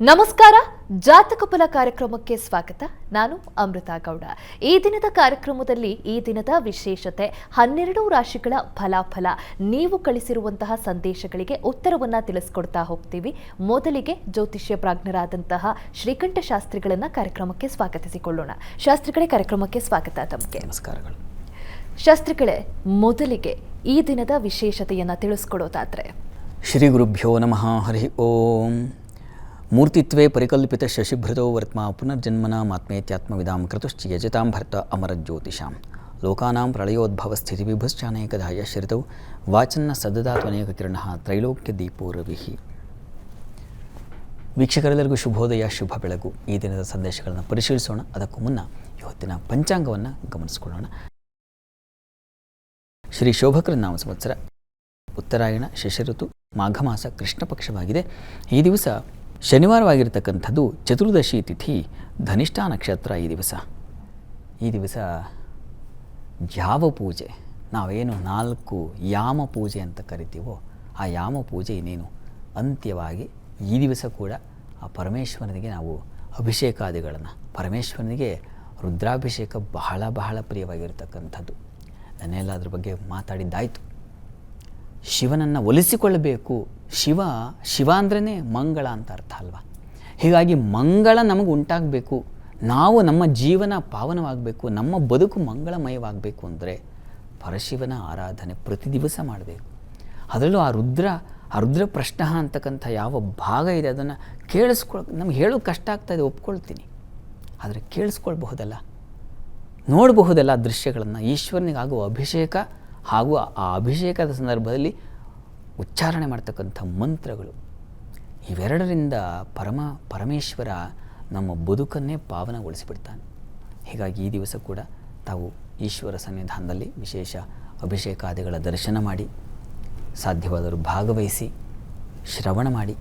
ನಮಸ್ಕಾರ. ಜಾತಕ ಫಲ ಕಾರ್ಯಕ್ರಮಕ್ಕೆ ಸ್ವಾಗತ. ನಾನು ಅಮೃತಾ ಗೌಡ. ಈ ದಿನದ ಕಾರ್ಯಕ್ರಮದಲ್ಲಿ ಈ ದಿನದ ವಿಶೇಷತೆ 12 ರಾಶಿಗಳ ಫಲಾಫಲ. ನೀವು ಕಳಿಸಿರುವಂತಹ ಸಂದೇಶಗಳಿಗೆ ಉತ್ತರವನ್ನ ತಿಳಿಸ್ಕೊಡ್ತಾ ಹೋಗ್ತೀವಿ. ಮೊದಲಿಗೆ ಜ್ಯೋತಿಷ್ಯ ಪ್ರಾಜ್ಞರಾದಂತಹ ಶ್ರೀಕಂಠ ಶಾಸ್ತ್ರಿಗಳನ್ನ ಕಾರ್ಯಕ್ರಮಕ್ಕೆ ಸ್ವಾಗತಿಸಿಕೊಳ್ಳೋಣ. ಶಾಸ್ತ್ರಿಗಳೇ, ಕಾರ್ಯಕ್ರಮಕ್ಕೆ ಸ್ವಾಗತ. ತಮಗೆ ನಮಸ್ಕಾರಗಳು. ಶಾಸ್ತ್ರಿಗಳೇ, ಮೊದಲಿಗೆ ಈ ದಿನದ ವಿಶೇಷತೆಯನ್ನ ತಿಳಿಸ್ಕೊಡೋದಾದ್ರೆ. ಶ್ರೀ ಗುರುಭ್ಯೋ ನಮಃ. ಹರಿ ಓಂ. ಮೂರ್ತಿತ್ವೇ ಪರಿಕಲ್ಪಿತ ಶಶಿಭೃತೋ ವರ್ತ್ಮ ಪುನರ್ಜನ್ಮನ ಮಾತ್ಮೇತ್ಯಾತ್ಮವಿದಾಂ ಕೃತುಶ್ಚ ಯಜತಾಂ ಭರ್ತ ಅಮರಜ್ಯೋತಿಷಾಂ ಲೋಕಾನಾಂ ಪ್ರಳಯೋದ್ಭವ ಸ್ಥಿತಿ ವಿಭುಶ್ಚಾನೇಕಧಾಯ ಶ್ರಿತೌ ವಾಚನ್ನ ಸದದಾತ್ವನೇಕ ಕಿರಣ ತ್ರೈಲೋಕ್ಯ ದೀಪೋ ರವಿಹಿ. ವೀಕ್ಷಕರೆಲ್ಲರಿಗೂ ಶುಭೋದಯ, ಶುಭ ಬೆಳಗು. ಈ ದಿನದ ಸಂದೇಶಗಳನ್ನು ಪರಿಶೀಲಿಸೋಣ. ಅದಕ್ಕೂ ಮುನ್ನ ಇವತ್ತಿನ ಪಂಚಾಂಗವನ್ನು ಗಮನಿಸಿಕೊಳ್ಳೋಣ. ಶ್ರೀ ಶೋಭಕೃ ನಾಮ ಸಂವತ್ಸರ, ಉತ್ತರಾಯಣ, ಶಿಶಿಋತು, ಮಾಘ ಮಾಸ, ಕೃಷ್ಣ ಪಕ್ಷವಾಗಿದೆ. ಈ ದಿವಸ ಶನಿವಾರವಾಗಿರ್ತಕ್ಕಂಥದ್ದು, ಚತುರ್ದಶಿ ತಿಥಿ, ಧನಿಷ್ಠ ನಕ್ಷತ್ರ. ಈ ದಿವಸ ಯಾವ ಪೂಜೆ, ನಾವೇನು 4 ಯಾಮ ಪೂಜೆ ಅಂತ ಕರಿತೀವೋ ಆ ಯಾಮ ಪೂಜೆ ಇನ್ನೇನು ಅಂತ್ಯವಾಗಿ ಈ ದಿವಸ ಕೂಡ ಆ ಪರಮೇಶ್ವರನಿಗೆ ನಾವು ಅಭಿಷೇಕಾದಿಗಳನ್ನು, ಪರಮೇಶ್ವರನಿಗೆ ರುದ್ರಾಭಿಷೇಕ ಬಹಳ ಬಹಳ ಪ್ರಿಯವಾಗಿರ್ತಕ್ಕಂಥದ್ದು. ನಾನೆಲ್ಲ ಅದ್ರ ಬಗ್ಗೆ ಮಾತಾಡಿದ್ದಾಯಿತು. ಶಿವನನ್ನು ಒಲಿಸಿಕೊಳ್ಳಬೇಕು. ಶಿವ ಅಂದ್ರೇ ಮಂಗಳ ಅಂತ ಅರ್ಥ ಅಲ್ವಾ? ಹೀಗಾಗಿ ಮಂಗಳ ನಮಗೆ ಉಂಟಾಗಬೇಕು, ನಾವು ನಮ್ಮ ಜೀವನ ಪಾವನವಾಗಬೇಕು, ನಮ್ಮ ಬದುಕು ಮಂಗಳಮಯವಾಗಬೇಕು ಅಂದರೆ ಪರಶಿವನ ಆರಾಧನೆ ಪ್ರತಿ ದಿವಸ ಮಾಡಬೇಕು. ಅದರಲ್ಲೂ ಆ ರುದ್ರ ಪ್ರಶ್ನ ಅಂತಕ್ಕಂಥ ಯಾವ ಭಾಗ ಇದೆ ಅದನ್ನು ನಮ್ಗೆ ಹೇಳೋದು ಕಷ್ಟ ಆಗ್ತಾಯಿದೆ, ಒಪ್ಕೊಳ್ತೀನಿ. ಆದರೆ ಕೇಳಿಸ್ಕೊಳ್ಬಹುದಲ್ಲ, ನೋಡಬಹುದಲ್ಲ ಆ ದೃಶ್ಯಗಳನ್ನು. ಈಶ್ವರನಿಗಾಗುವ ಅಭಿಷೇಕ ಹಾಗೂ ಆ ಅಭಿಷೇಕದ ಸಂದರ್ಭದಲ್ಲಿ ಉಚ್ಚಾರಣೆ ಮಾಡ್ತಕ್ಕಂಥ ಮಂತ್ರಗಳು, ಇವೆರಡರಿಂದ ಪರಮೇಶ್ವರ ನಮ್ಮ ಬದುಕನ್ನೇ ಪಾವನಗೊಳಿಸಿಬಿಡ್ತಾನೆ. ಹೀಗಾಗಿ ಈ ದಿವಸ ಕೂಡ ತಾವು ಈಶ್ವರ ಸನ್ನಿಧಾನದಲ್ಲಿ ವಿಶೇಷ ಅಭಿಷೇಕಾದಿಗಳ ದರ್ಶನ ಮಾಡಿ, ಸಾಧ್ಯವಾದರೂ ಭಾಗವಹಿಸಿ, ಶ್ರವಣ ಮಾಡಿ.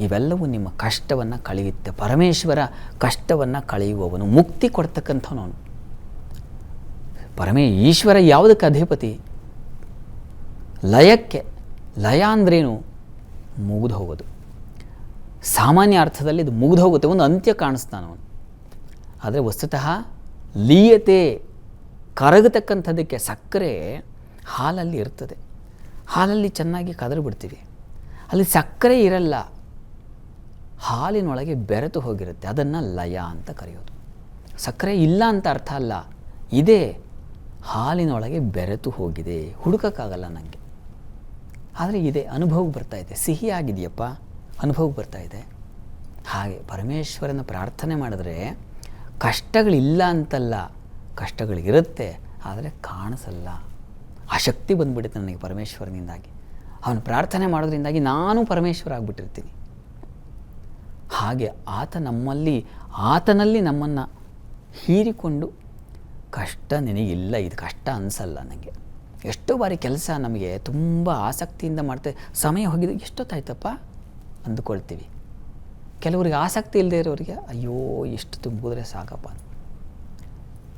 ಇವೆಲ್ಲವೂ ನಿಮ್ಮ ಕಷ್ಟವನ್ನು ಕಳೆಯುತ್ತೆ. ಪರಮೇಶ್ವರ ಕಷ್ಟವನ್ನು ಕಳೆಯುವವನು, ಮುಕ್ತಿ ಕೊಡ್ತಕ್ಕಂಥವನು. ಈಶ್ವರ ಯಾವುದಕ್ಕೆ ಅಧಿಪತಿ? ಲಯಕ್ಕೆ. ಲಯ ಅಂದ್ರೇನು? ಮುಗಿದು ಹೋಗೋದು. ಸಾಮಾನ್ಯ ಅರ್ಥದಲ್ಲಿ ಇದು ಮುಗಿದು ಹೋಗುತ್ತೆ, ಒಂದು ಅಂತ್ಯ ಕಾಣಿಸ್ತಾನವನು. ಆದರೆ ವಸ್ತುತಃ ಲೀಯತೆ, ಕರಗತಕ್ಕಂಥದ್ದಕ್ಕೆ ಸಕ್ಕರೆ ಹಾಲಲ್ಲಿ ಇರ್ತದೆ. ಹಾಲಲ್ಲಿ ಚೆನ್ನಾಗಿ ಕದರಿ ಬಿಡ್ತೀವಿ, ಅಲ್ಲಿ ಸಕ್ಕರೆ ಇರಲ್ಲ, ಹಾಲಿನೊಳಗೆ ಬೆರೆತು ಹೋಗಿರುತ್ತೆ. ಅದನ್ನು ಲಯ ಅಂತ ಕರೆಯೋದು. ಸಕ್ಕರೆ ಇಲ್ಲ ಅಂತ ಅರ್ಥ ಅಲ್ಲ, ಇದೆ, ಹಾಲಿನೊಳಗೆ ಬೆರೆತು ಹೋಗಿದೆ, ಹುಡುಕೋಕ್ಕಾಗಲ್ಲ ನನಗೆ. ಆದರೆ ಇದೆ, ಅನುಭವಕ್ಕೆ ಬರ್ತಾಯಿದೆ. ಸಿಹಿಯಾಗಿದೆಯಪ್ಪ, ಅನುಭವಕ್ಕೆ ಬರ್ತಾಯಿದೆ. ಹಾಗೆ ಪರಮೇಶ್ವರನ ಪ್ರಾರ್ಥನೆ ಮಾಡಿದ್ರೆ ಕಷ್ಟಗಳಿಲ್ಲ ಅಂತಲ್ಲ, ಕಷ್ಟಗಳಿರುತ್ತೆ, ಆದರೆ ಕಾಣಿಸಲ್ಲ. ಆ ಶಕ್ತಿ ಬಂದುಬಿಡುತ್ತೆ ನನಗೆ ಪರಮೇಶ್ವರನಿಂದಾಗಿ. ಅವನು ಪ್ರಾರ್ಥನೆ ಮಾಡೋದ್ರಿಂದಾಗಿ ನಾನು ಪರಮೇಶ್ವರ ಆಗಿಬಿಟ್ಟಿರ್ತೀನಿ. ಹಾಗೆ ಆತನಲ್ಲಿ ನಮ್ಮನ್ನು ಹೀರಿಕೊಂಡು, ಕಷ್ಟ ನಿನಗಿಲ್ಲ, ಇದು ಕಷ್ಟ ಅನಿಸಲ್ಲ ನನಗೆ. ಎಷ್ಟೋ ಬಾರಿ ಕೆಲಸ ನಮಗೆ ತುಂಬ ಆಸಕ್ತಿಯಿಂದ ಮಾಡ್ತೇವೆ, ಸಮಯ ಹೋಗಿದ್ದು ಎಷ್ಟೊತ್ತಾಯ್ತಪ್ಪ ಅಂದುಕೊಳ್ತೀವಿ. ಕೆಲವರಿಗೆ ಆಸಕ್ತಿ ಇಲ್ಲದೆ ಇರೋರಿಗೆ ಅಯ್ಯೋ ಎಷ್ಟು ತುಂಬಿದ್ರೆ ಸಾಕಪ್ಪ.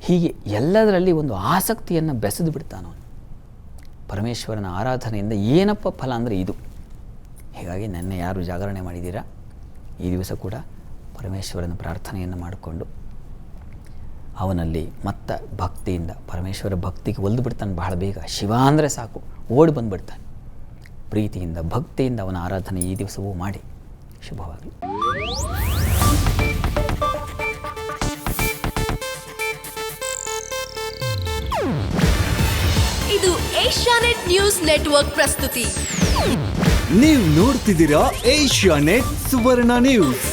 ಹೀಗೆ ಎಲ್ಲದರಲ್ಲಿ ಒಂದು ಆಸಕ್ತಿಯನ್ನು ಬೆಸೆದು ಬಿಡ್ತಾನವನು. ಪರಮೇಶ್ವರನ ಆರಾಧನೆಯಿಂದ ಏನಪ್ಪ ಫಲ ಅಂದರೆ ಇದು. ಹೀಗಾಗಿ ನೆನ್ನೆ ಯಾರು ಜಾಗರಣೆ ಮಾಡಿದ್ದೀರಾ, ಈ ದಿವಸ ಕೂಡ ಪರಮೇಶ್ವರನ ಪ್ರಾರ್ಥನೆಯನ್ನು ಮಾಡಿಕೊಂಡು ಅವನಲ್ಲಿ ಮತ್ತೆ ಭಕ್ತಿಯಿಂದ, ಪರಮೇಶ್ವರ ಭಕ್ತಿಗೆ ಒಲ್ದು ಬಿಡ್ತಾನೆ ಬಹಳ ಬೇಗ. ಶಿವ ಅಂದರೆ ಸಾಕು, ಓಡಿ ಬಂದುಬಿಡ್ತಾನೆ. ಪ್ರೀತಿಯಿಂದ, ಭಕ್ತಿಯಿಂದ ಅವನ ಆರಾಧನೆ ಈ ದಿವಸವೂ ಮಾಡಿ. ಶುಭವಾಗಲಿ. ಇದು ಏಷ್ಯಾನೆಟ್ ನ್ಯೂಸ್ ನೆಟ್ವರ್ಕ್ ಪ್ರಸ್ತುತಿ. ನೀವು ನೋಡ್ತಿದ್ದೀರಾ ಏಷ್ಯಾನೆಟ್ ಸುವರ್ಣ ನ್ಯೂಸ್.